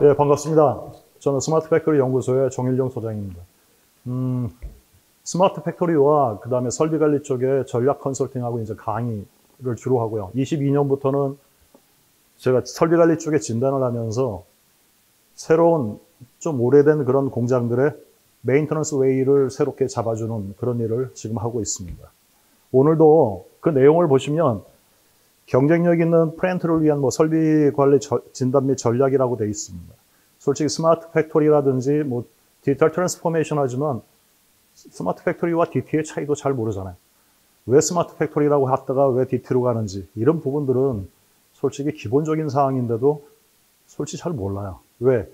네, 반갑습니다. 저는 스마트 팩토리 연구소의 정일용 소장입니다. 스마트 팩토리와 그 다음에 설비 관리 쪽에 전략 컨설팅하고 이제 강의를 주로 하고요. 22년부터는 제가 설비 관리 쪽에 진단을 하면서 새로운 좀 오래된 그런 공장들의 메인터넌스 웨이를 새롭게 잡아주는 그런 일을 지금 하고 있습니다. 오늘도 그 내용을 보시면 경쟁력 있는 플랜트를 위한 설비 관리 진단 및 전략이라고 되어 있습니다. 솔직히 스마트 팩토리라든지 디지털 트랜스포메이션 하지만 스마트 팩토리와 DT의 차이도 잘 모르잖아요. 왜 스마트 팩토리라고 하다가 왜 DT로 가는지 이런 부분들은 솔직히 기본적인 사항인데도 솔직히 잘 몰라요. 왜?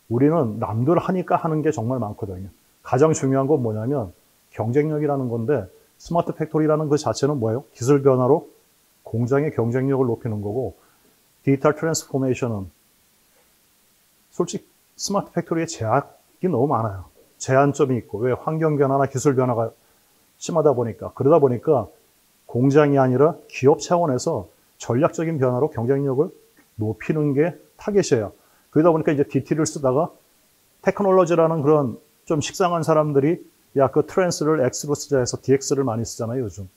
우리는 남들 하니까 하는 게 정말 많거든요. 가장 중요한 건 뭐냐면 경쟁력이라는 건데 스마트 팩토리라는 그 자체는 뭐예요? 기술 변화로 공장의 경쟁력을 높이는 거고 디지털 트랜스포메이션은 솔직히 스마트 팩토리의 제약이 너무 많아요. 제한점이 있고 왜 환경 변화나 기술 변화가 심하다 보니까 그러다 보니까 공장이 아니라 기업 차원에서 전략적인 변화로 경쟁력을 높이는 게 타겟이에요. 그러다 보니까 이제 DT를 쓰다가 테크놀로지라는 그런 좀 식상한 사람들이 야, 그 트랜스를 X로 쓰자 해서 DX를 많이 쓰잖아요, 요즘.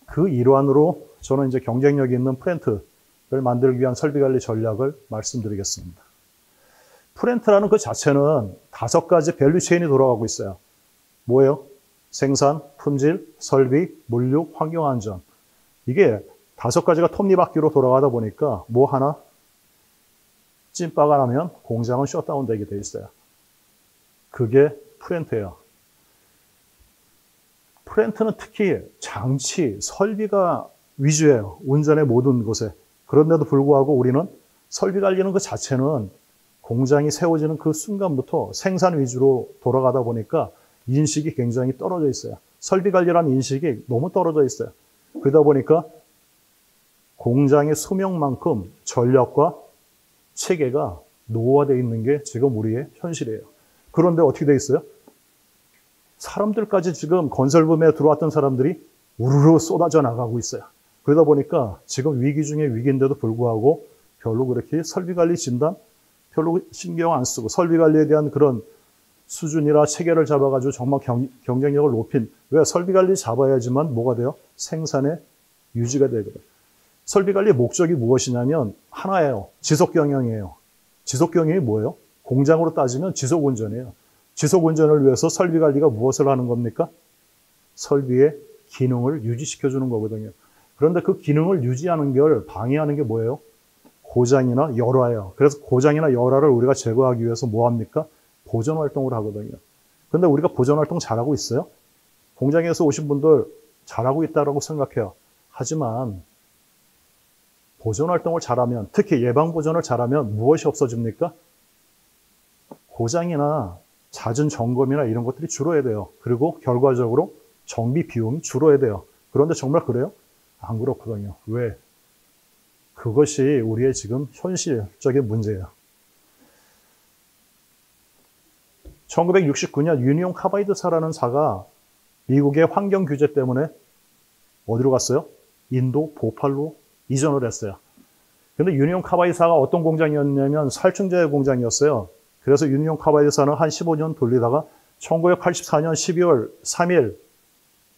그 일환으로 저는 이제 경쟁력 있는 플랜트를 만들기 위한 설비 관리 전략을 말씀드리겠습니다. 플랜트라는 그 자체는 5가지 밸류 체인이 돌아가고 있어요. 뭐예요? 생산, 품질, 설비, 물류, 환경 안전. 이게 5가지가 톱니바퀴로 돌아가다 보니까 뭐 하나 찐빠가 나면 공장은 셧다운 되게 돼 있어요. 그게 플랜트예요. 플랜트는 특히 장치, 설비가 위주예요. 운전의 모든 곳에. 그런데도 불구하고 우리는 설비 관리는 그 자체는 공장이 세워지는 그 순간부터 생산 위주로 돌아가다 보니까 인식이 굉장히 떨어져 있어요. 설비 관리라는 인식이 너무 떨어져 있어요. 그러다 보니까 공장의 수명만큼 전략과 체계가 노후화되어 있는 게 지금 우리의 현실이에요. 그런데 어떻게 돼 있어요? 사람들까지 지금 건설붐에 들어왔던 사람들이 우르르 쏟아져 나가고 있어요. 그러다 보니까 지금 위기 중에 위기인데도 불구하고 별로 그렇게 설비관리 진단 별로 신경 안 쓰고 설비관리에 대한 그런 수준이나 체계를 잡아가지고 정말 경쟁력을 높인 왜 설비관리 잡아야지만 뭐가 돼요? 생산의 유지가 되거든요. 설비관리의 목적이 무엇이냐면 하나예요. 지속경영이에요. 지속경영이 뭐예요? 공장으로 따지면 지속운전이에요. 지속운전을 위해서 설비관리가 무엇을 하는 겁니까? 설비의 기능을 유지시켜주는 거거든요. 그런데 그 기능을 유지하는 걸 방해하는 게 뭐예요? 고장이나 열화예요. 그래서 고장이나 열화를 우리가 제거하기 위해서 뭐 합니까? 보존활동을 하거든요. 그런데 우리가 보존활동 잘하고 있어요? 공장에서 오신 분들 잘하고 있다고 생각해요. 하지만 보존활동을 잘하면, 특히 예방보존을 잘하면 무엇이 없어집니까? 고장이나 잦은 점검이나 이런 것들이 줄어야 돼요. 그리고 결과적으로 정비 비용이 줄어야 돼요. 그런데 정말 그래요? 안 그렇거든요. 왜? 그것이 우리의 지금 현실적인 문제예요. 1969년 유니온 카바이드사라는 사가 미국의 환경 규제 때문에 어디로 갔어요? 인도 보팔로 이전을 했어요. 근데 유니온 카바이드사가 어떤 공장이었냐면 살충제 공장이었어요. 그래서 유니온 카바이드사는 한 15년 돌리다가 1984년 12월 3일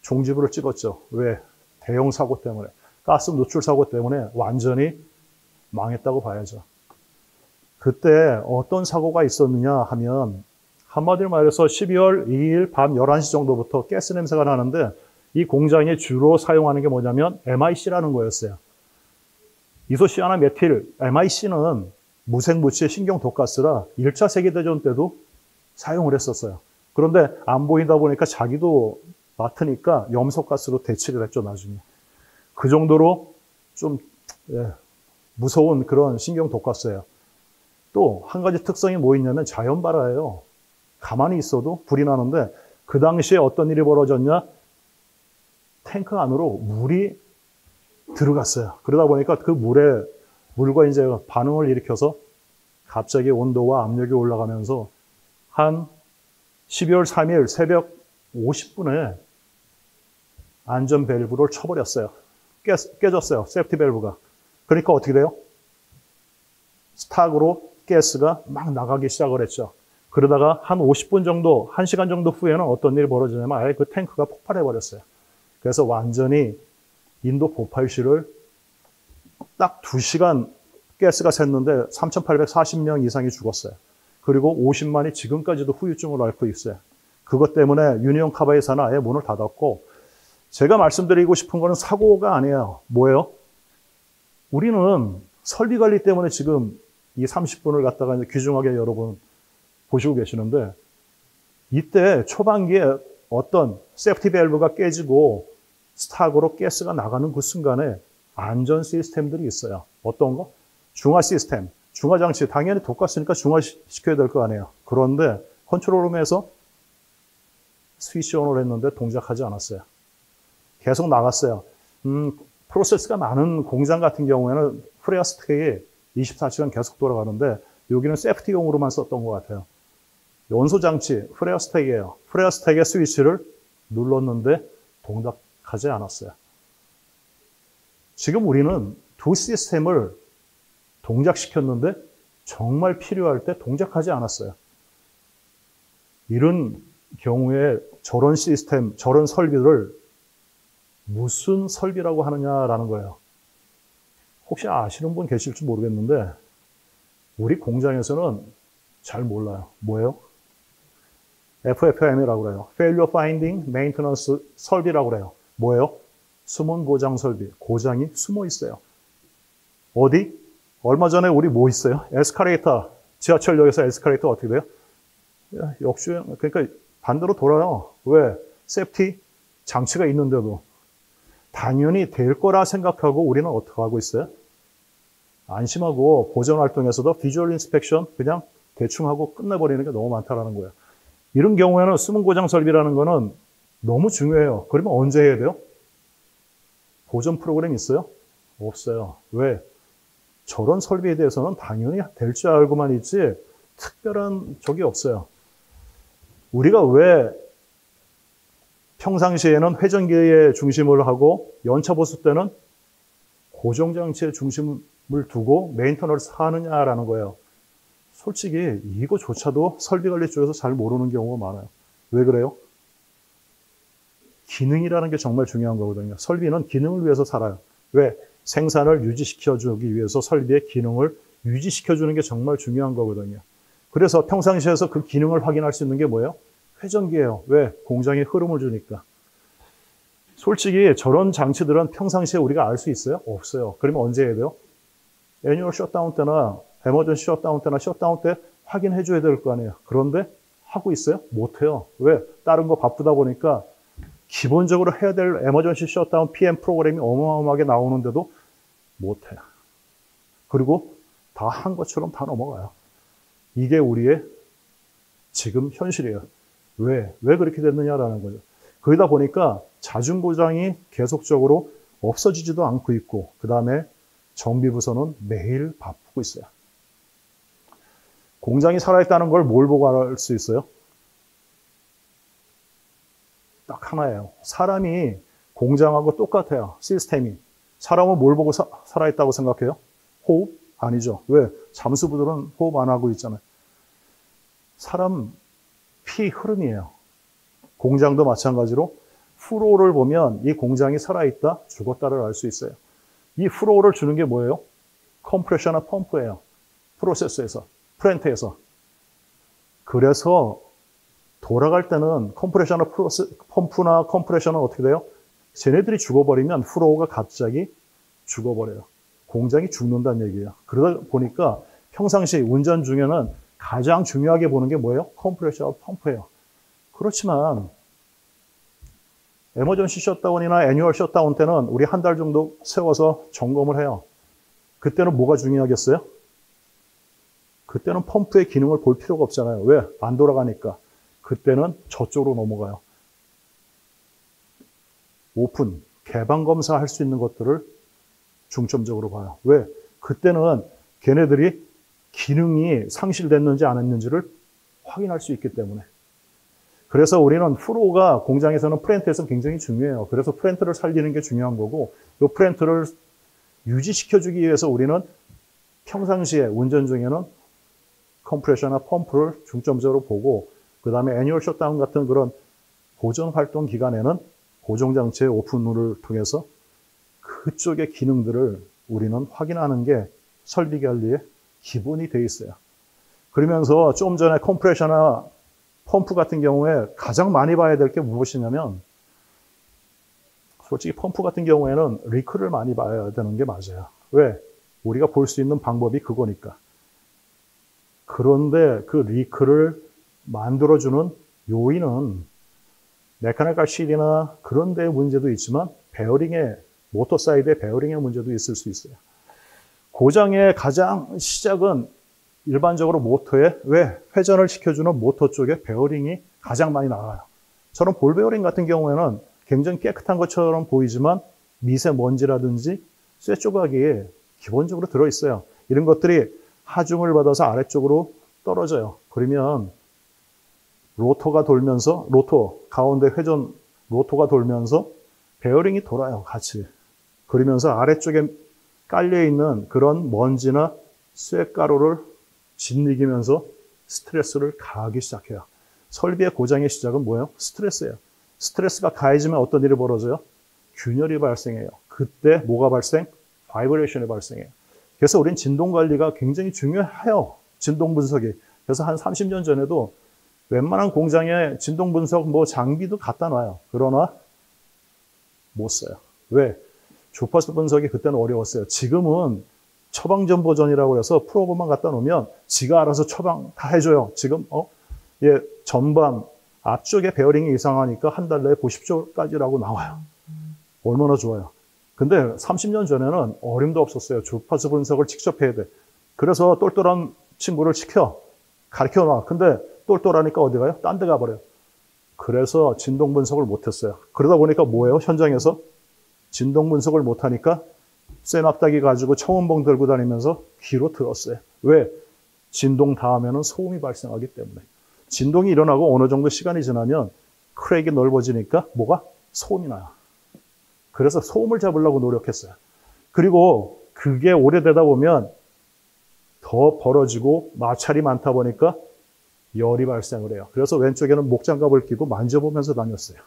종지부를 찍었죠. 왜? 대형 사고 때문에. 가스 노출 사고 때문에 완전히 망했다고 봐야죠. 그때 어떤 사고가 있었느냐 하면 한마디로 말해서 12월 2일 밤 11시 정도부터 가스 냄새가 나는데 이 공장이 주로 사용하는 게 뭐냐면 MIC라는 거였어요. 이소시아나메틸, MIC는 무색무취의 신경독가스라 1차 세계대전 때도 사용을 했었어요. 그런데 안 보이다 보니까 자기도 맡으니까 염소가스로 대치를 했죠, 나중에. 그 정도로 좀 무서운 그런 신경독가스예요. 또 한 가지 특성이 뭐 있냐면 자연발화예요. 가만히 있어도 불이 나는데 그 당시에 어떤 일이 벌어졌냐? 탱크 안으로 물이 들어갔어요. 그러다 보니까 그 물과 이제 반응을 일으켜서 갑자기 온도와 압력이 올라가면서 한 12월 3일 새벽 50분에 안전 밸브를 쳐버렸어요. 깨졌어요. 세프티 밸브가. 그러니까 어떻게 돼요? 스탁으로 가스가 막 나가기 시작을 했죠. 그러다가 한 50분 정도, 1시간 정도 후에는 어떤 일이 벌어지냐면 아예 그 탱크가 폭발해 버렸어요. 그래서 완전히 인도 보팔시를 딱 2시간 가스가 샜는데 3,840명 이상이 죽었어요. 그리고 50만이 지금까지도 후유증을 앓고 있어요. 그것 때문에 유니온 카바이사는 아예 문을 닫았고, 제가 말씀드리고 싶은 거는 사고가 아니에요. 뭐예요? 우리는 설비 관리 때문에 지금 이 30분을 갖다가 이제 귀중하게 여러분 보시고 계시는데, 이때 초반기에 어떤 세프티 밸브가 깨지고 스탁으로 가스가 나가는 그 순간에 안전 시스템들이 있어요. 어떤 거? 중화 시스템, 중화 장치. 당연히 독가스니까 중화시켜야 될 거 아니에요. 그런데 컨트롤룸에서 스위치 온을 했는데 동작하지 않았어요. 계속 나갔어요. 프로세스가 많은 공장 같은 경우에는 프레어 스택이 24시간 계속 돌아가는데 여기는 세프티용으로만 썼던 것 같아요. 연소 장치, 프레어 스택이에요. 프레어 스택의 스위치를 눌렀는데 동작하지 않았어요. 지금 우리는 두 시스템을 동작시켰는데 정말 필요할 때 동작하지 않았어요. 이런 경우에 저런 시스템, 저런 설비를 무슨 설비라고 하느냐라는 거예요. 혹시 아시는 분 계실지 모르겠는데 우리 공장에서는 잘 몰라요. 뭐예요? FFM이라고 그래요. Failure Finding Maintenance 설비라고 그래요. 뭐예요? 숨은 고장 설비. 고장이 숨어 있어요. 어디? 얼마 전에 우리 뭐 있어요? 에스컬레이터. 지하철역에서 에스컬레이터 어떻게 돼요? 역주행. 그러니까 반대로 돌아요. 왜? 세프티 장치가 있는데도. 당연히 될 거라 생각하고 우리는 어떻게 하고 있어요? 안심하고 보전 활동에서도 비주얼 인스펙션 그냥 대충 하고 끝내버리는 게 너무 많다라는 거예요. 이런 경우에는 숨은 고장 설비라는 거는 너무 중요해요. 그러면 언제 해야 돼요? 보전 프로그램 있어요? 없어요. 왜? 저런 설비에 대해서는 당연히 될 줄 알고만 있지 특별한 적이 없어요. 우리가 왜 평상시에는 회전기의 중심을 하고 연차 보수 때는 고정장치의 중심을 두고 메인터너를 하느냐라는 거예요. 솔직히 이거조차도 설비관리 쪽에서 잘 모르는 경우가 많아요. 왜 그래요? 기능이라는 게 정말 중요한 거거든요. 설비는 기능을 위해서 살아요. 왜? 생산을 유지시켜주기 위해서 설비의 기능을 유지시켜주는 게 정말 중요한 거거든요. 그래서 평상시에서 그 기능을 확인할 수 있는 게 뭐예요? 회전기예요. 왜? 공장에 흐름을 주니까. 솔직히 저런 장치들은 평상시에 우리가 알 수 있어요? 없어요. 그러면 언제 해야 돼요? 애뉴얼 셧다운 때나 에머전시 셧다운 때나 셧다운 때 확인해 줘야 될 거 아니에요. 그런데 하고 있어요? 못해요. 왜? 다른 거 바쁘다 보니까 기본적으로 해야 될 에머전시 셧다운 PM 프로그램이 어마어마하게 나오는데도 못해요. 그리고 다 한 것처럼 다 넘어가요. 이게 우리의 지금 현실이에요. 왜 그렇게 됐느냐라는 거죠. 그러다 보니까 자중고장이 계속적으로 없어지지도 않고 있고, 그 다음에 정비부서는 매일 바쁘고 있어요. 공장이 살아있다는 걸 뭘 보고 알 수 있어요? 딱 하나예요. 사람이 공장하고 똑같아요. 시스템이. 사람은 뭘 보고 살아있다고 생각해요? 호흡? 아니죠. 왜? 잠수부들은 호흡 안 하고 있잖아요. 사람 피 흐름이에요. 공장도 마찬가지로 플로우를 보면 이 공장이 살아있다, 죽었다를 알 수 있어요. 이 플로우를 주는 게 뭐예요? 컴프레셔나 펌프예요. 프로세스에서, 플랜트에서. 그래서 돌아갈 때는 펌프나 컴프레셔는 어떻게 돼요? 쟤네들이 죽어버리면 플로우가 갑자기 죽어버려요. 공장이 죽는다는 얘기예요. 그러다 보니까 평상시 운전 중에는 가장 중요하게 보는 게 뭐예요? 컴프레셔와 펌프예요. 그렇지만 에머전시 셧다운이나 애뉴얼 셧다운 때는 우리 한 달 정도 세워서 점검을 해요. 그때는 뭐가 중요하겠어요? 그때는 펌프의 기능을 볼 필요가 없잖아요. 왜? 안 돌아가니까. 그때는 저쪽으로 넘어가요. 오픈, 개방 검사할 수 있는 것들을 중점적으로 봐요. 왜? 그때는 걔네들이 기능이 상실됐는지 안 했는지를 확인할 수 있기 때문에. 그래서 우리는 플로우가 공장에서는 플랜트에서 굉장히 중요해요. 그래서 플랜트를 살리는 게 중요한 거고, 이 플랜트를 유지시켜주기 위해서 우리는 평상시에 운전 중에는 컴프레셔나 펌프를 중점적으로 보고 그 다음에 애뉴얼 셧다운 같은 그런 보존 활동 기간에는 고정장치의 오픈을 통해서 그쪽의 기능들을 우리는 확인하는 게 설비관리의 기본이 돼 있어요. 그러면서 좀 전에 컴프레셔나 펌프 같은 경우에 가장 많이 봐야 될 게 무엇이냐면 솔직히 펌프 같은 경우에는 리클을 많이 봐야 되는 게 맞아요. 왜? 우리가 볼 수 있는 방법이 그거니까. 그런데 그 리클을 만들어주는 요인은 메카니컬 실이나 그런 데의 문제도 있지만 베어링의 모터 사이드의 베어링의 문제도 있을 수 있어요. 고장의 가장 시작은 일반적으로 모터에 왜 회전을 시켜주는 모터 쪽에 베어링이 가장 많이 나가요. 저런 볼 베어링 같은 경우에는 굉장히 깨끗한 것처럼 보이지만 미세먼지라든지 쇠 조각이 기본적으로 들어있어요. 이런 것들이 하중을 받아서 아래쪽으로 떨어져요. 그러면 로터가 돌면서 로터 가운데 회전 로터가 돌면서 베어링이 돌아요. 같이. 그러면서 아래쪽에 깔려있는 그런 먼지나 쇠가루를 짓이기면서 스트레스를 가하기 시작해요. 설비의 고장의 시작은 뭐예요? 스트레스예요. 스트레스가 가해지면 어떤 일이 벌어져요? 균열이 발생해요. 그때 뭐가 발생? 바이브레이션이 발생해요. 그래서 우린 진동 관리가 굉장히 중요해요. 진동 분석이. 그래서 한 30년 전에도 웬만한 공장에 진동 분석 장비도 갖다 놔요. 그러나 못 써요. 왜? 주파수 분석이 그때는 어려웠어요. 지금은 처방전 버전이라고 해서 프로그램만 갖다 놓으면 지가 알아서 처방 다 해줘요. 지금 전방 앞쪽에 베어링이 이상하니까 한 달 내에 보십시오까지라고 나와요. 얼마나 좋아요. 근데 30년 전에는 어림도 없었어요. 주파수 분석을 직접 해야 돼. 그래서 똘똘한 친구를 가르쳐 놔. 근데 똘똘하니까 어디 가요? 딴 데 가버려요. 그래서 진동 분석을 못했어요. 그러다 보니까 뭐예요? 현장에서 진동 분석을 못하니까 쇠막대기 가지고 청원봉 들고 다니면서 귀로 들었어요. 왜? 진동 다음에는 소음이 발생하기 때문에. 진동이 일어나고 어느 정도 시간이 지나면 크랙이 넓어지니까 뭐가? 소음이 나요. 그래서 소음을 잡으려고 노력했어요. 그리고 그게 오래되다 보면 더 벌어지고 마찰이 많다 보니까 열이 발생을 해요. 그래서 왼쪽에는 목장갑을 끼고 만져보면서 다녔어요.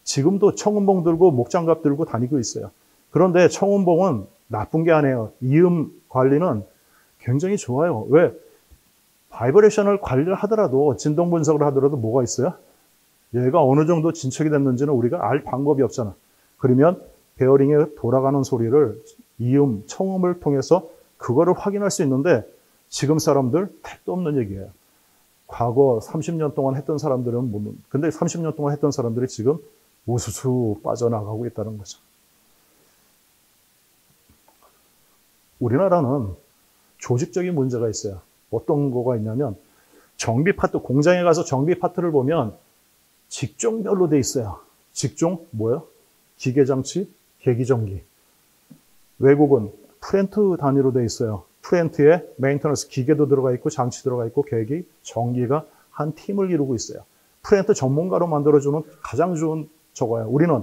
지금도 청운봉 들고 목장갑 들고 다니고 있어요. 그런데 청운봉은 나쁜 게 아니에요. 이음 관리는 굉장히 좋아요. 왜? 바이브레이션을 관리를 하더라도 진동 분석을 하더라도 뭐가 있어요? 얘가 어느 정도 진척이 됐는지는 우리가 알 방법이 없잖아. 그러면 베어링에 돌아가는 소리를 이음, 청음을 통해서 그거를 확인할 수 있는데 지금 사람들 택도 없는 얘기예요. 과거 30년 동안 했던 사람들은 못, 근데 30년 동안 했던 사람들이 지금 우수수 빠져나가고 있다는 거죠. 우리나라는 조직적인 문제가 있어요. 어떤 거가 있냐면 정비 파트, 공장에 가서 정비 파트를 보면 직종별로 돼 있어요. 직종 뭐예요? 기계장치, 계기전기. 외국은 프렌트 단위로 돼 있어요. 프렌트에 메인터넌스 기계도 들어가 있고 장치 들어가 있고 계기, 전기가 한 팀을 이루고 있어요. 프렌트 전문가로 만들어주는 가장 좋은 저거예요. 우리는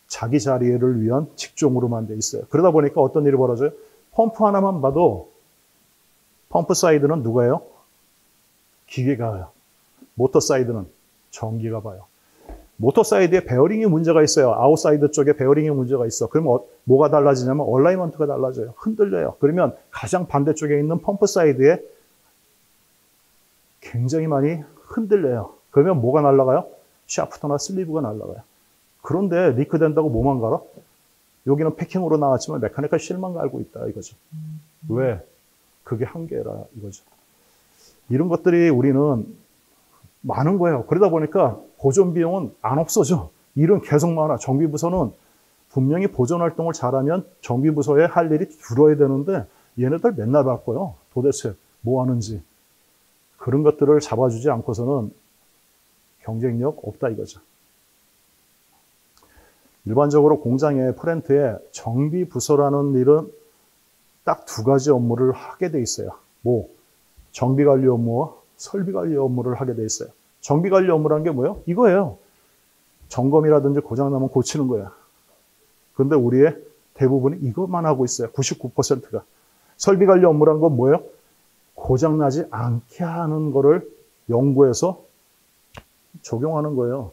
자기 자리를 위한 직종으로만 돼 있어요. 그러다 보니까 어떤 일이 벌어져요? 펌프 하나만 봐도 펌프 사이드는 누가요? 기계가 봐요. 모터 사이드는 전기가 봐요. 모터 사이드에 베어링이 문제가 있어요. 아웃사이드 쪽에 베어링이 문제가 있어. 그러면 뭐가 달라지냐면 얼라이먼트가 달라져요. 흔들려요. 그러면 가장 반대쪽에 있는 펌프 사이드에 굉장히 많이 흔들려요. 그러면 뭐가 날아가요? 샤프트나 슬리브가 날아가요. 그런데 리크 된다고 뭐만 갈아? 여기는 패킹으로 나왔지만 메카니컬 실만 갈고 있다 이거죠. 왜? 그게 한계라 이거죠. 이런 것들이 우리는 많은 거예요. 그러다 보니까 보존 비용은 안 없어져. 일은 계속 많아. 정비부서는 분명히 보존 활동을 잘하면 정비부서에 할 일이 줄어야 되는데 얘네들 맨날 바빠요. 도대체 뭐 하는지. 그런 것들을 잡아주지 않고서는 경쟁력 없다 이거죠. 일반적으로 공장의 플랜트에 정비부서라는 일은 딱 두 가지 업무를 하게 돼 있어요. 뭐 정비관리 업무와 설비관리 업무를 하게 돼 있어요. 정비관리 업무라는 게 뭐예요? 이거예요. 점검이라든지 고장나면 고치는 거야. 그런데 우리의 대부분이 이것만 하고 있어요. 99%가. 설비관리 업무라는 건 뭐예요? 고장나지 않게 하는 거를 연구해서 적용하는 거예요.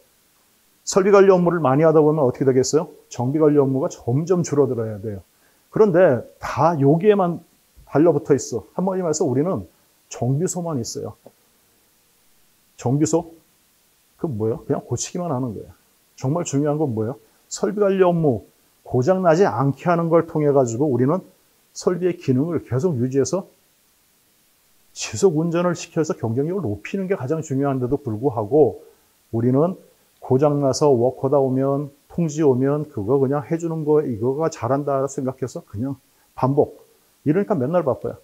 설비관리 업무를 많이 하다 보면 어떻게 되겠어요? 정비관리 업무가 점점 줄어들어야 돼요. 그런데 다 여기에만 달려붙어 있어. 한마디로 말해서 우리는 정비소만 있어요. 정비소? 그건 뭐예요? 그냥 고치기만 하는 거예요. 정말 중요한 건 뭐예요? 설비관리 업무 고장나지 않게 하는 걸 통해 가지고 우리는 설비의 기능을 계속 유지해서 지속 운전을 시켜서 경쟁력을 높이는 게 가장 중요한데도 불구하고 우리는 고장나서 워커다 오면 통지 오면 그거 그냥 해주는 거 이거가 잘한다 생각해서 그냥 반복. 이러니까 맨날 바빠요.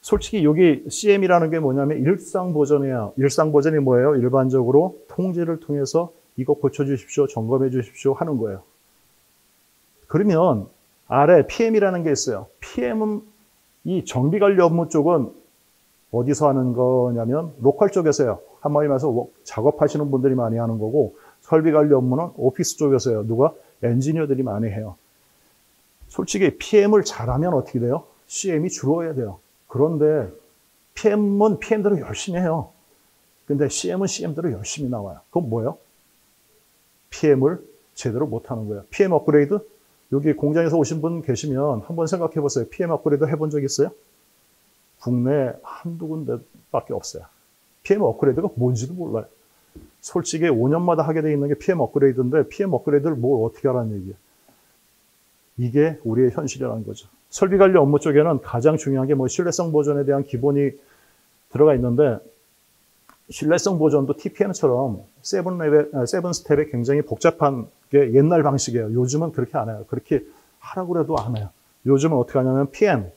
솔직히 여기 CM이라는 게 뭐냐면 일상보전이에요. 일상보전이 뭐예요? 일반적으로 통지를 통해서 이거 고쳐주십시오, 점검해 주십시오 하는 거예요. 그러면 아래 PM이라는 게 있어요. PM은 이 정비관리 업무 쪽은 어디서 하는 거냐면 로컬 쪽에서요. 한마디로 말해서 작업하시는 분들이 많이 하는 거고 설비관리 업무는 오피스 쪽에서요. 누가? 엔지니어들이 많이 해요. 솔직히 PM을 잘하면 어떻게 돼요? CM이 줄어야 돼요. 그런데 PM은 PM대로 열심히 해요. 근데 CM은 CM대로 열심히 나와요. 그건 뭐예요? PM을 제대로 못하는 거예요. PM 업그레이드? 여기 공장에서 오신 분 계시면 한번 생각해 보세요. PM 업그레이드 해본 적 있어요? 국내 한두 군데밖에 없어요. PM 업그레이드가 뭔지도 몰라요. 솔직히 5년마다 하게 돼 있는 게 PM 업그레이드인데 PM 업그레이드를 뭘 어떻게 하라는 얘기예요. 이게 우리의 현실이라는 거죠. 설비관리 업무 쪽에는 가장 중요한 게 뭐 신뢰성 보존에 대한 기본이 들어가 있는데 신뢰성 보존도 TPM처럼 세븐 스텝에 굉장히 복잡한 게 옛날 방식이에요. 요즘은 그렇게 안 해요. 그렇게 하라고 해도 안 해요. 요즘은 어떻게 하냐면 PM,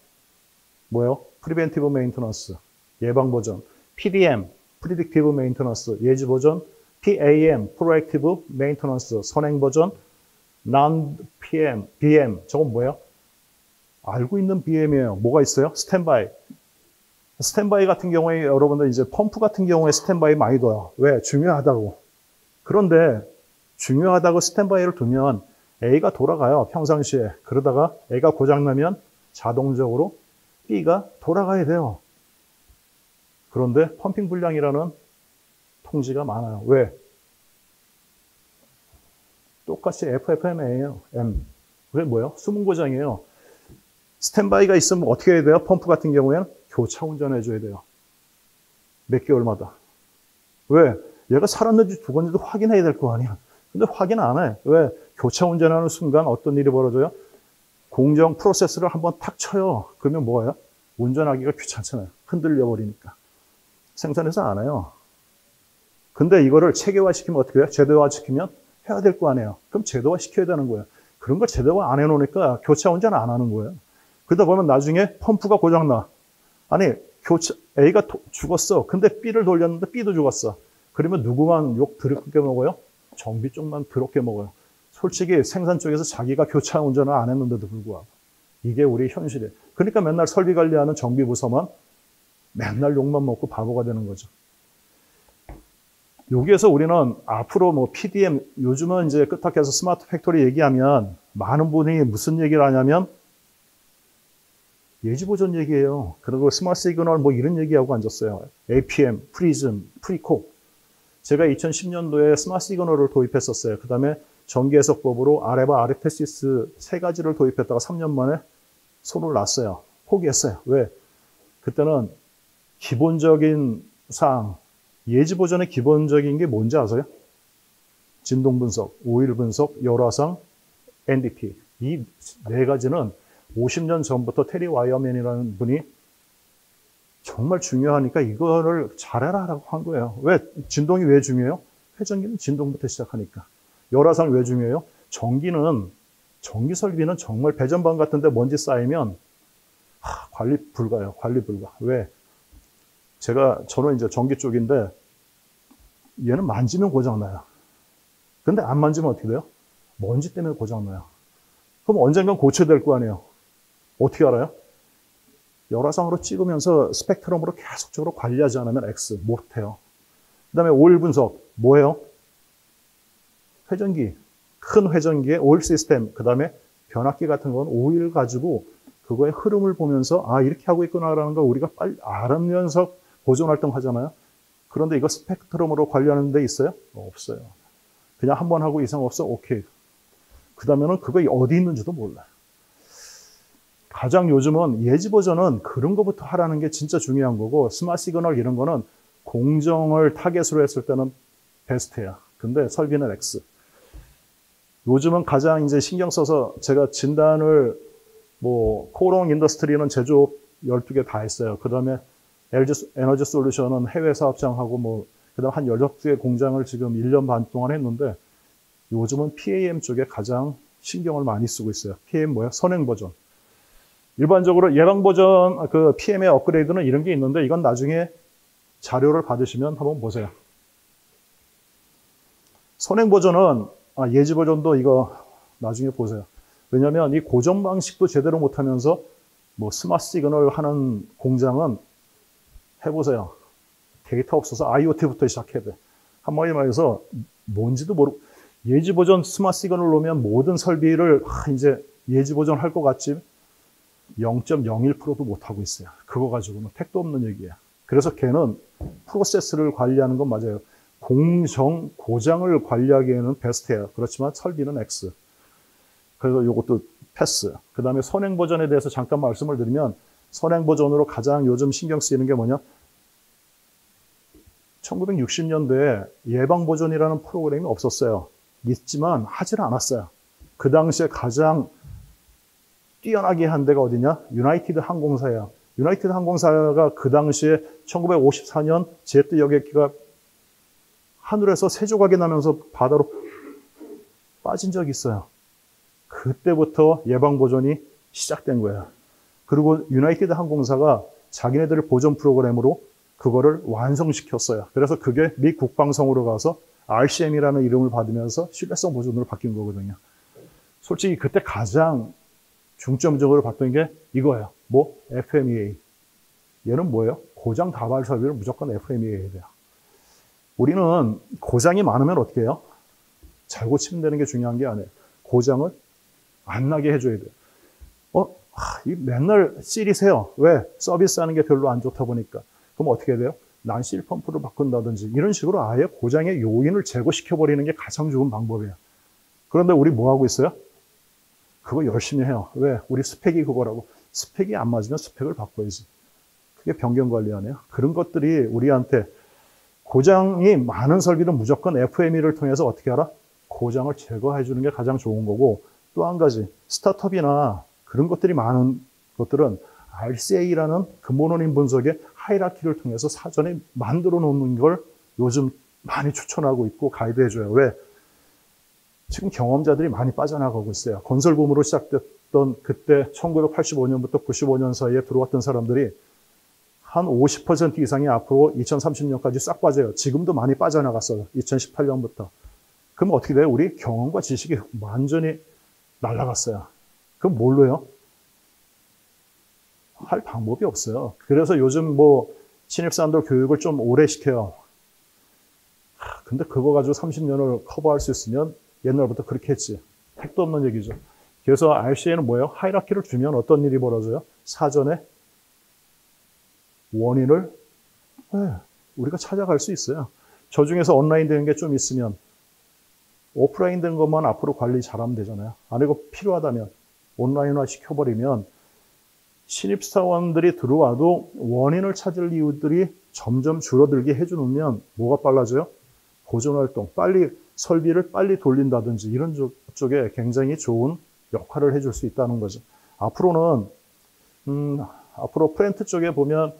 뭐예요? Preventive Maintenance, 예방 보존, PDM, Predictive Maintenance, 예지 보존, PAM, Proactive Maintenance, 선행 보존, Non-PM, BM, 저건 뭐예요? 알고 있는 BM이에요. 뭐가 있어요? 스탠바이. 스탠바이 같은 경우에 여러분들 이제 펌프 같은 경우에 스탠바이 많이 둬요. 왜? 중요하다고. 그런데 중요하다고 스탠바이를 두면 A가 돌아가요. 평상시에. 그러다가 A가 고장나면 자동적으로 B가 돌아가야 돼요. 그런데 펌핑 불량이라는 통지가 많아요. 왜? 똑같이 FFMA예요. M. 그게 뭐예요? 수문 고장이에요. 스탠바이가 있으면 어떻게 해야 돼요? 펌프 같은 경우에는 교차 운전해줘야 돼요. 몇 개월마다. 왜? 얘가 살았는지 죽었는지도 확인해야 될 거 아니야. 근데 확인 안 해. 왜? 교차 운전하는 순간 어떤 일이 벌어져요? 공정 프로세스를 한번 탁 쳐요. 그러면 뭐예요? 운전하기가 귀찮잖아요. 흔들려 버리니까. 생산해서 안 해요. 근데 이거를 체계화시키면 어떻게 해요? 제도화시키면 해야 될 거 아니에요. 그럼 제도화시켜야 되는 거예요. 그런 걸 제도화 안 해놓으니까 교차 운전 안 하는 거예요. 그러다 보면 나중에 펌프가 고장나. 아니, A가 죽었어. 근데 B를 돌렸는데 B도 죽었어. 그러면 누구만 욕 더럽게 먹어요? 정비 쪽만 더럽게 먹어요. 솔직히 생산 쪽에서 자기가 교차 운전을 안 했는데도 불구하고. 이게 우리 현실이에요. 그러니까 맨날 설비 관리하는 정비 부서만 맨날 욕만 먹고 바보가 되는 거죠. 여기에서 우리는 앞으로 뭐 PDM, 요즘은 이제 끄탁해서 스마트 팩토리 얘기하면 많은 분이 무슨 얘기를 하냐면 예지보전 얘기예요. 그리고 스마트 시그널 뭐 이런 얘기하고 앉았어요. APM, 프리즘, 프리코. 제가 2010년도에 스마트 시그널을 도입했었어요. 그 다음에 전기해석법으로 아레바, 아르테시스 세 가지를 도입했다가 3년 만에 손을 놨어요. 포기했어요. 왜? 그때는 기본적인 사항, 예지보전의 기본적인 게 뭔지 아세요? 진동 분석, 오일 분석, 열화상, NDT. 이 네 가지는 50년 전부터 테리 와이어맨이라는 분이 정말 중요하니까 이거를 잘해라라고 한 거예요. 왜? 진동이 왜 중요해요? 회전기는 진동부터 시작하니까. 열화상 왜 중요해요? 전기 설비는 정말 배전방 같은 데 먼지 쌓이면 관리 불가요. 관리 불가. 왜? 저는 이제 전기 쪽인데 얘는 만지면 고장나요. 근데 안 만지면 어떻게 돼요? 먼지 때문에 고장나요. 그럼 언젠간 고쳐야 될 거 아니에요. 어떻게 알아요? 열화상으로 찍으면서 스펙트럼으로 계속적으로 관리하지 않으면 X 못해요. 그 다음에 오일 분석 뭐예요? 회전기, 큰 회전기의 오일 시스템, 그 다음에 변압기 같은 건 오일 가지고 그거의 흐름을 보면서 아 이렇게 하고 있구나라는 걸 우리가 빨리 알으면서 보존활동 하잖아요. 그런데 이거 스펙트럼으로 관리하는 데 있어요? 없어요. 그냥 한 번 하고 이상 없어? 오케이. 그 다음에는 그거 어디 있는지도 몰라요. 가장 요즘은 예지 버전은 그런 거부터 하라는 게 진짜 중요한 거고, 스마트 시그널 이런 거는 공정을 타겟으로 했을 때는 베스트야. 근데 설비는 X. 요즘은 가장 이제 신경 써서 제가 진단을 코롱 인더스트리는 제조업 12개 다 했어요. 그 다음에 LG 에너지 솔루션은 해외 사업장하고 그 다음 한 16개 공장을 지금 1년 반 동안 했는데, 요즘은 PAM 쪽에 가장 신경을 많이 쓰고 있어요. PAM 뭐야? 선행 버전. 일반적으로 예방 버전, 그 PM의 업그레이드는 이런 게 있는데, 이건 나중에 자료를 받으시면 한번 보세요. 선행 버전은, 예지 버전도 이거 나중에 보세요. 왜냐면 이 고정 방식도 제대로 못하면서 스마트 시그널 하는 공장은 해보세요. 데이터 없어서 IoT부터 시작해야 돼. 한마디 말해서 뭔지도 모르고, 예지 버전 스마트 시그널 놓으면 모든 설비를 이제 예지 버전 할 것 같지 0.01%도 못하고 있어요. 그거 가지고는 택도 없는 얘기야. 그래서 걔는 프로세스를 관리하는 건 맞아요. 고장을 관리하기에는 베스트예요. 그렇지만 설비는 X. 그래서 이것도 패스. 그 다음에 선행 버전에 대해서 잠깐 말씀을 드리면, 선행 버전으로 가장 요즘 신경 쓰이는 게 뭐냐? 1960년대에 예방 버전이라는 프로그램이 없었어요. 있지만 하질 않았어요. 그 당시에 가장 뛰어나게 한 데가 어디냐? 유나이티드 항공사예요. 유나이티드 항공사가 그 당시에 1954년 제트 여객기가 하늘에서 새 조각이 나면서 바다로 빠진 적이 있어요. 그때부터 예방 보존이 시작된 거예요. 그리고 유나이티드 항공사가 자기네들 보존 프로그램으로 그거를 완성시켰어요. 그래서 그게 미 국방성으로 가서 RCM이라는 이름을 받으면서 신뢰성 보존으로 바뀐 거거든요. 솔직히 그때 가장 중점적으로 봤던 게 이거예요. FMEA. 얘는 뭐예요? 고장 다발 설비를 무조건 FMEA 해야 돼요. 우리는 고장이 많으면 어떻게 해요? 잘 고치면 되는 게 중요한 게 아니에요. 고장을 안 나게 해줘야 돼요. 맨날 시리세요. 왜? 서비스하는 게 별로 안 좋다 보니까. 그럼 어떻게 돼요? 난실 펌프를 바꾼다든지 이런 식으로 아예 고장의 요인을 제거시켜버리는 게 가장 좋은 방법이에요. 그런데 우리 뭐 하고 있어요? 그거 열심히 해요. 왜? 우리 스펙이 그거라고. 스펙이 안 맞으면 스펙을 바꿔야지. 그게 변경 관리 아니에요? 그런 것들이 우리한테, 고장이 많은 설비는 무조건 FME를 통해서 어떻게 하라? 고장을 제거해 주는 게 가장 좋은 거고, 또 한 가지, 스타트업이나 그런 것들이 많은 것들은 RCA라는 근본원인 분석의 하이라키를 통해서 사전에 만들어 놓는 걸 요즘 많이 추천하고 있고 가이드 해줘요. 왜? 지금 경험자들이 많이 빠져나가고 있어요. 건설붐으로 시작됐던 그때 1985년부터 95년 사이에 들어왔던 사람들이 한 50% 이상이 앞으로 2030년까지 싹 빠져요. 지금도 많이 빠져나갔어요. 2018년부터. 그럼 어떻게 돼요? 우리 경험과 지식이 완전히 날아갔어요. 그럼 뭘로 해요? 할 방법이 없어요. 그래서 요즘 신입사원들 교육을 좀 오래 시켜요. 근데 그거 가지고 30년을 커버할 수 있으면 옛날부터 그렇게 했지. 택도 없는 얘기죠. 그래서 RCA는 뭐예요? 하이라키를 주면 어떤 일이 벌어져요? 사전에 원인을 우리가 찾아갈 수 있어요. 저 중에서 온라인 되는 게 좀 있으면 오프라인 된 것만 앞으로 관리 잘하면 되잖아요. 아니고 필요하다면 온라인화 시켜버리면 신입사원들이 들어와도 원인을 찾을 이유들이 점점 줄어들게 해주면 뭐가 빨라져요? 보존활동, 빨리 설비를 빨리 돌린다든지 이런 쪽에 굉장히 좋은 역할을 해줄 수 있다는 거죠. 앞으로는 앞으로 플랜트 쪽에 보면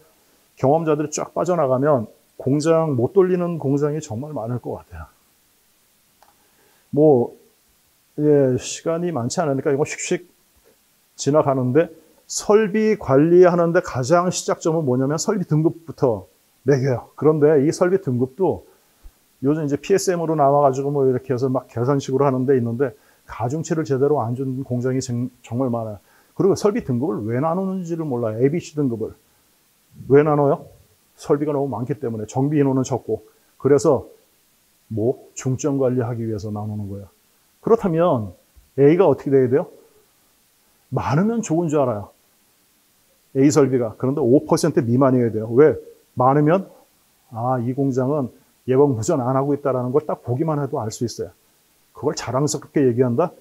경험자들이 쫙 빠져나가면 공장 못 돌리는 공장이 정말 많을 것 같아요. 시간이 많지 않으니까 이거 휙휙 지나가는데, 설비 관리하는데 가장 시작점은 뭐냐면 설비 등급부터 매겨요. 그런데 이 설비 등급도 요즘 이제 PSM으로 나와가지고 이렇게 해서 막 계산식으로 하는 데 있는데, 가중치를 제대로 안 준 공장이 정말 많아요. 그리고 설비 등급을 왜 나누는지를 몰라요. ABC 등급을. 왜 나눠요? 설비가 너무 많기 때문에. 정비 인원은 적고. 그래서 중점 관리하기 위해서 나누는 거예요. 그렇다면 A가 어떻게 돼야 돼요? 많으면 좋은 줄 알아요. A 설비가. 그런데 5% 미만이어야 돼요. 왜? 많으면 이 공장은 예방 보전 안 하고 있다는 걸 딱 보기만 해도 알 수 있어요. 그걸 자랑스럽게 얘기한다?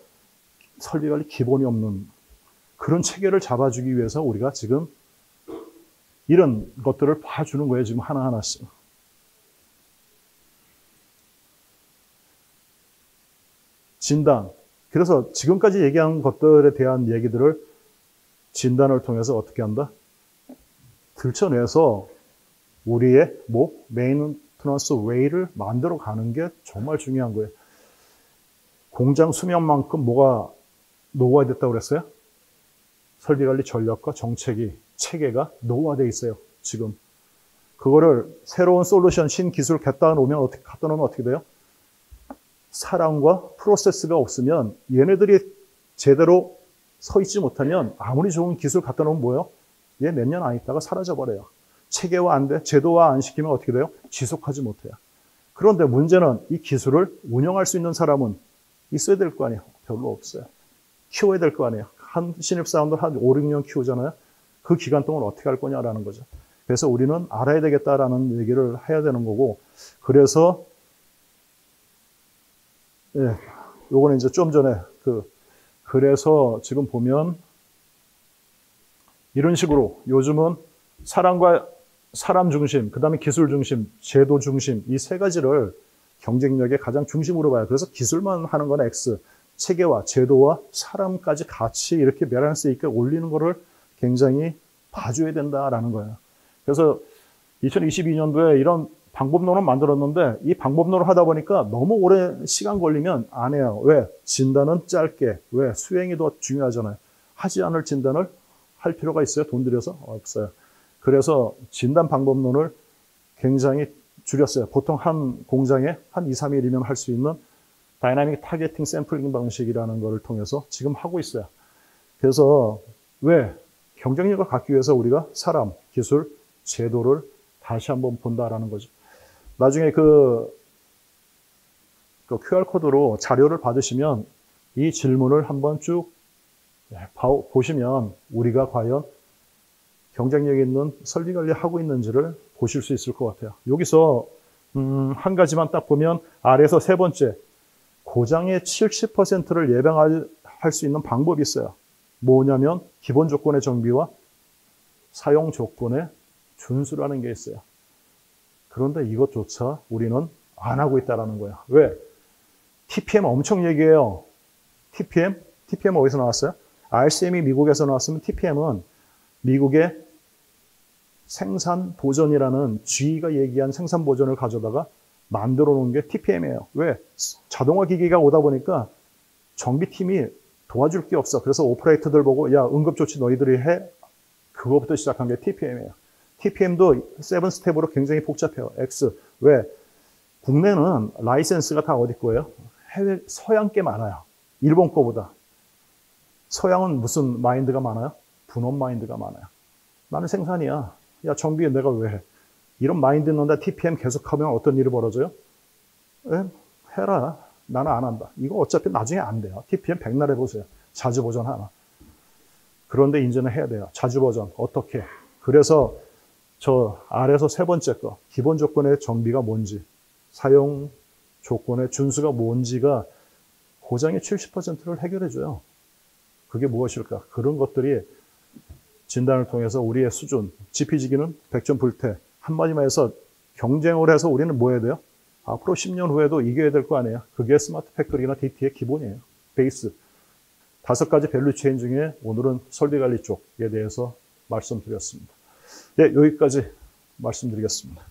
설비관리 기본이 없는 그런 체계를 잡아주기 위해서 우리가 지금 이런 것들을 봐주는 거예요. 지금 하나하나씩. 진단. 그래서 지금까지 얘기한 것들에 대한 얘기들을 진단을 통해서 어떻게 한다? 들춰내서 우리의 메인테넌스 웨이를 만들어 가는 게 정말 중요한 거예요. 공장 수명만큼 뭐가 노후화됐다고 그랬어요? 설비관리 전략과 정책이, 체계가 노후화되어 있어요. 지금. 그거를 새로운 솔루션, 신기술 갖다 놓으면 어떻게 돼요? 사람과 프로세스가 없으면 얘네들이 제대로 서 있지 못하면 아무리 좋은 기술 갖다 놓으면 뭐예요? 얘 몇 년 안 있다가 사라져버려요. 체계화 안 돼, 제도화 안 시키면 어떻게 돼요? 지속하지 못해요. 그런데 문제는 이 기술을 운영할 수 있는 사람은 있어야 될 거 아니에요? 별로 없어요. 키워야 될 거 아니에요? 한 신입사원들 한 5, 6년 키우잖아요? 그 기간 동안 어떻게 할 거냐라는 거죠. 그래서 우리는 알아야 되겠다라는 얘기를 해야 되는 거고, 그래서 요거는 이제 좀 전에 그래서 지금 보면 이런 식으로 요즘은 사람 중심, 그 다음에 기술 중심, 제도 중심 이 세 가지를 경쟁력의 가장 중심으로 봐요. 그래서 기술만 하는 건 X, 체계와 제도와 사람까지 같이 이렇게 밸런스 있게 올리는 거를 굉장히 봐줘야 된다라는 거예요. 그래서 2022년도에 이런 방법론을 만들었는데 이 방법론을 하다 보니까 너무 오래 시간 걸리면 안 해요. 왜? 진단은 짧게. 왜? 수행이 더 중요하잖아요. 하지 않을 진단을 할 필요가 있어요? 돈 들여서? 없어요. 그래서 진단 방법론을 굉장히 줄였어요. 보통 한 공장에 한 2, 3일이면 할 수 있는 다이나믹 타겟팅 샘플링 방식이라는 것을 통해서 지금 하고 있어요. 그래서 왜? 경쟁력을 갖기 위해서 우리가 사람, 기술, 제도를 다시 한번 본다라는 거죠. 나중에 그 QR코드로 자료를 받으시면 이 질문을 한번 쭉 보시면 우리가 과연 경쟁력 있는 설비 관리하고 있는지를 보실 수 있을 것 같아요. 여기서 한 가지만 딱 보면 아래에서 세 번째, 고장의 70%를 예방할 수 있는 방법이 있어요. 뭐냐면 기본 조건의 정비와 사용 조건의 준수라는 게 있어요. 그런데 이것조차 우리는 안 하고 있다는 거예요. 왜? TPM 엄청 얘기해요. TPM 어디서 나왔어요? RCM이 미국에서 나왔으면 TPM은 미국의 생산 보존이라는 GE가 얘기한 생산 보존을 가져다가 만들어 놓은 게 TPM이에요. 왜? 자동화 기기가 오다 보니까 정비팀이 도와줄 게 없어. 그래서 오퍼레이터들 보고 야, 응급조치 너희들이 해. 그거부터 시작한 게 TPM이에요. TPM도 7스텝으로 굉장히 복잡해요. X. 왜? 국내는 라이센스가 다 어디 거예요? 해외, 서양 게 많아요. 일본 거보다. 서양은 무슨 마인드가 많아요? 분업 마인드가 많아요. 나는 생산이야. 야, 정비에 내가 왜 해? 이런 마인드 있는데 TPM 계속하면 어떤 일이 벌어져요? 해라. 나는 안 한다. 이거 어차피 나중에 안 돼요. TPM 백날 해보세요. 자주 보전 하나. 그런데 이제는 해야 돼요. 자주 보전. 어떻게? 그래서 저 아래에서 세 번째 거, 기본 조건의 정비가 뭔지, 사용 조건의 준수가 뭔지가 고장의 70%를 해결해줘요. 그게 무엇일까? 그런 것들이 진단을 통해서 우리의 수준, 지피지기는 100점 불태. 한마디만 해서 경쟁을 해서 우리는 뭐 해야 돼요? 앞으로 10년 후에도 이겨야 될 거 아니에요. 그게 스마트 팩토리나 DT의 기본이에요. 베이스. 5가지 밸류 체인 중에 오늘은 설비관리 쪽에 대해서 말씀드렸습니다. 네, 여기까지 말씀드리겠습니다.